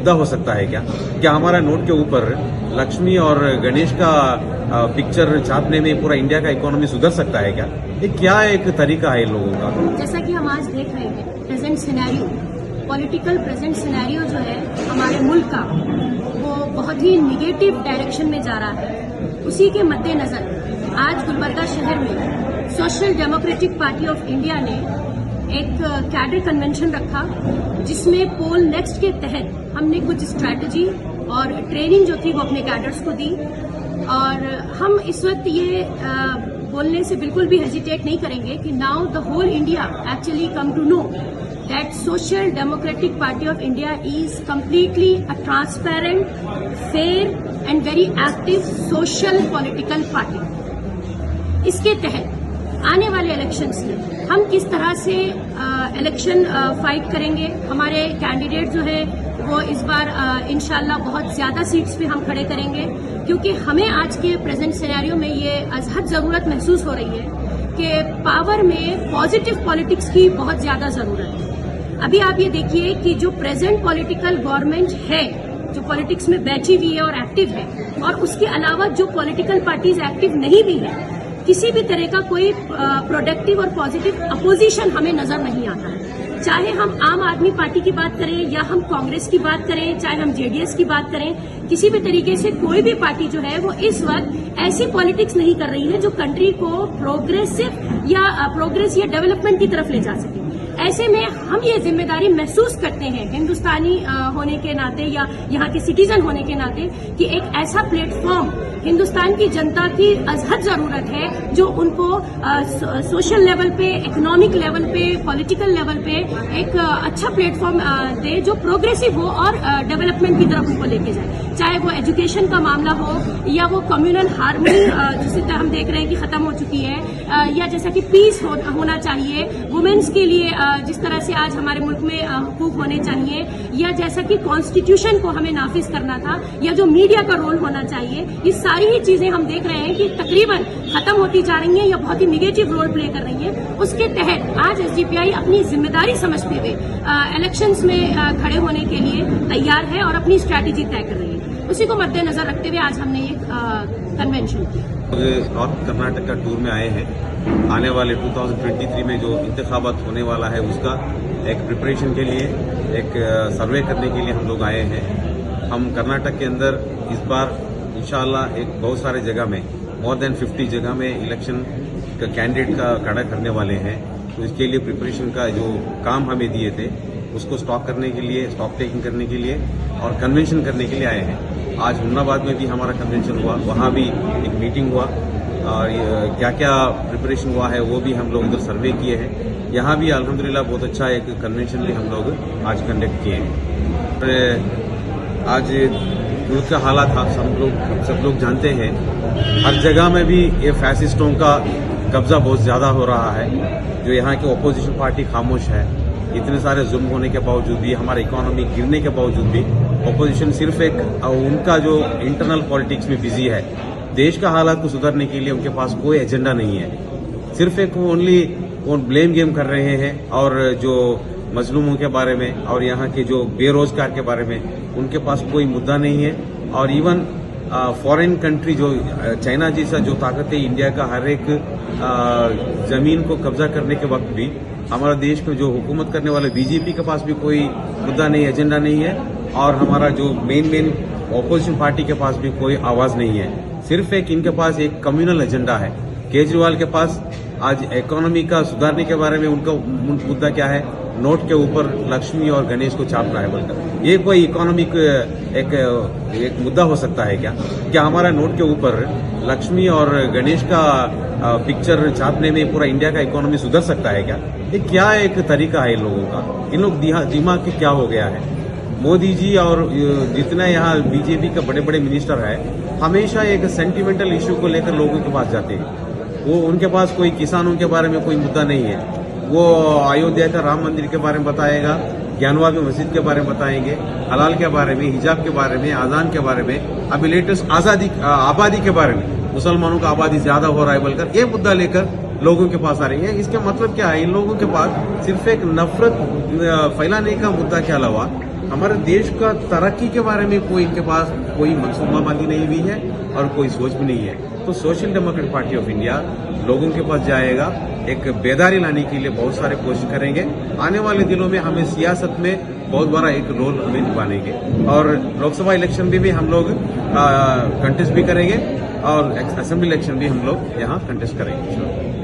मुद्दा हो सकता है क्या? क्या हमारा नोट के ऊपर लक्ष्मी और गणेश का पिक्चर छापने में पूरा इंडिया का इकोनॉमी सुधर सकता है क्या? ये क्या एक तरीका है इन लोगों का? जैसा कि हम आज देख रहे हैं present scenario, political present scenario जो है हमारे मुल्क का, वो बहुत ही निगेटिव डायरेक्शन में जा रहा है। उसी के मद्देनजर आज गुलबर्गा शहर में social democratic party of India ने एक कैडर कन्वेंशन रखा, जिसमें पोल नेक्स्ट के तहत हमने कुछ स्ट्रैटेजी और ट्रेनिंग जो थी वो अपने कैडर्स को दी। और हम इस वक्त ये बोलने से बिल्कुल भी हेजिटेट नहीं करेंगे कि now the whole India actually come to know that Social Democratic Party of India is completely a transparent, fair and very active social political party. इसके तहत आने वाले इलेक्शंस में हम किस तरह से इलेक्शन फाइट करेंगे, हमारे कैंडिडेट जो है वो इस बार इंशाल्लाह बहुत ज्यादा सीट्स पे हम खड़े करेंगे, क्योंकि हमें आज के प्रेजेंट सिनेरियो में ये अजहद जरूरत महसूस हो रही है कि पावर में पॉजिटिव पॉलिटिक्स की बहुत ज्यादा जरूरत है। अभी आप ये देखिए कि जो प्रेजेंट पॉलिटिकल गवर्नमेंट है, जो पॉलिटिक्स में बैठी हुई है और एक्टिव है, और उसके अलावा जो पॉलिटिकल पार्टीज एक्टिव नहीं भी है, किसी भी तरह का कोई प्रोडक्टिव और पॉजिटिव अपोजिशन हमें नजर नहीं आता है। चाहे हम आम आदमी पार्टी की बात करें या हम कांग्रेस की बात करें, चाहे हम जेडीएस की बात करें, किसी भी तरीके से कोई भी पार्टी जो है वो इस वक्त ऐसी पॉलिटिक्स नहीं कर रही है जो कंट्री को प्रोग्रेस या डेवलपमेंट की तरफ ले जा सके। ऐसे में हम ये जिम्मेदारी महसूस करते हैं हिंदुस्तानी होने के नाते या यहाँ के सिटीजन होने के नाते कि एक ऐसा प्लेटफॉर्म हिंदुस्तान की जनता की अजहद जरूरत है जो उनको सोशल लेवल पे, इकोनॉमिक लेवल पे, पॉलिटिकल लेवल पे एक अच्छा प्लेटफॉर्म दे जो प्रोग्रेसिव हो और डेवलपमेंट की तरफ उनको लेके जाए। चाहे वो एजुकेशन का मामला हो या वो कम्युनल हार्मनी जिसे हम देख रहे हैं कि खत्म हो चुकी है, या जैसा कि पीस होना चाहिए, वुमेन्स के लिए जिस तरह से आज हमारे मुल्क में हुकूक होने चाहिए, या जैसा कि कॉन्स्टिट्यूशन को हमें नाफिज करना था, या जो मीडिया का रोल होना चाहिए, ये सारी ही चीजें हम देख रहे हैं कि तकरीबन खत्म होती जा रही हैं या बहुत ही निगेटिव रोल प्ले कर रही है। उसके तहत आज एसडीपीआई अपनी जिम्मेदारी समझते हुए इलेक्शंस में खड़े होने के लिए तैयार है और अपनी स्ट्रैटेजी तय कर रही है। उसी को मद्देनजर रखते हुए आज हमने एक कन्वेंशन किया। नॉर्थ कर्नाटक का टूर में आए हैं। आने वाले 2023 में जो इंतखाबात होने वाला है उसका एक प्रिपरेशन के लिए, एक सर्वे करने के लिए हम लोग आए हैं। हम कर्नाटक के अंदर इस बार इंशाअल्लाह एक बहुत सारे जगह में, मोर देन 50 जगह में इलेक्शन का कैंडिडेट का खड़ा करने वाले हैं। तो इसके लिए प्रिपरेशन का जो काम हमें दिए थे उसको स्टॉक करने के लिए, स्टॉक टेकिंग करने के लिए और कन्वेंशन करने के लिए आए हैं। आज हुन्नाबाद में भी हमारा कन्वेंशन हुआ, वहाँ भी एक मीटिंग हुआ और क्या क्या प्रिपरेशन हुआ है वो भी हम लोग उधर सर्वे किए हैं। यहाँ भी अल्हम्दुलिल्लाह बहुत अच्छा एक कन्वेंशन भी हम लोग आज कंडक्ट किए हैं। आज मुल्क का हालात आप सब लोग जानते हैं, हर जगह में भी ये फैसिस्टों का कब्जा बहुत ज्यादा हो रहा है। जो यहाँ की अपोजिशन पार्टी खामोश है, इतने सारे जुल्म होने के बावजूद भी, हमारा इकोनॉमी गिरने के बावजूद भी अपोजिशन सिर्फ एक उनका जो इंटरनल पॉलिटिक्स में बिजी है। देश का हालात को सुधारने के लिए उनके पास कोई एजेंडा नहीं है। सिर्फ एक ओनली ब्लेम गेम कर रहे हैं और जो मजलूमों के बारे में और यहाँ के जो बेरोजगार के बारे में उनके पास कोई मुद्दा नहीं है। और इवन फॉरेन कंट्री जो चाइना जैसा जो ताकत है इंडिया का हर एक जमीन को कब्जा करने के वक्त भी हमारा देश में जो हुकूमत करने वाले बीजेपी के पास भी कोई मुद्दा नहीं, एजेंडा नहीं है। और हमारा जो मेन ऑपोजिशन पार्टी के पास भी कोई आवाज नहीं है। सिर्फ एक इनके पास एक कम्युनल एजेंडा है। केजरीवाल के पास आज इकोनॉमी का सुधारने के बारे में उनका मुद्दा क्या है? नोट के ऊपर लक्ष्मी और गणेश को छापना है बोलकर। ये कोई इकोनॉमिक एक मुद्दा हो सकता है क्या? क्या हमारा नोट के ऊपर लक्ष्मी और गणेश का पिक्चर छापने में पूरा इंडिया का इकोनॉमी सुधर सकता है क्या? ये क्या एक तरीका है इन लोगों का? इन लोग दिमाग की क्या हो गया है? मोदी जी और जितना यहाँ बीजेपी का बड़े बड़े मिनिस्टर है, हमेशा एक सेंटिमेंटल इश्यू को लेकर लोगों के पास जाते हैं। वो उनके पास कोई किसानों के बारे में कोई मुद्दा नहीं है। वो अयोध्या का राम मंदिर के बारे में बताएगा, ज्ञानवापी मस्जिद के बारे में बताएंगे, हलाल के बारे में, हिजाब के बारे में, आजान के बारे में, अभी लेटेस्ट आबादी के बारे में, मुसलमानों का आबादी ज्यादा हो रहा है बोलकर ये मुद्दा लेकर लोगों के पास आ रही है। इसका मतलब क्या है? इन लोगों के पास सिर्फ एक नफरत फैलाने का मुद्दा के अलावा हमारे देश का तरक्की के बारे में कोई इनके पास कोई मनसूबाबंदी नहीं हुई है और कोई सोच भी नहीं है। तो social democratic party of India लोगों के पास जाएगा, एक बेदारी लाने के लिए बहुत सारे कोशिश करेंगे। आने वाले दिनों में हमें सियासत में बहुत बड़ा एक रोल हमें निभाएंगे और लोकसभा इलेक्शन भी हम लोग कंटेस्ट भी करेंगे और असेंबली इलेक्शन भी हम लोग यहाँ कंटेस्ट करेंगे।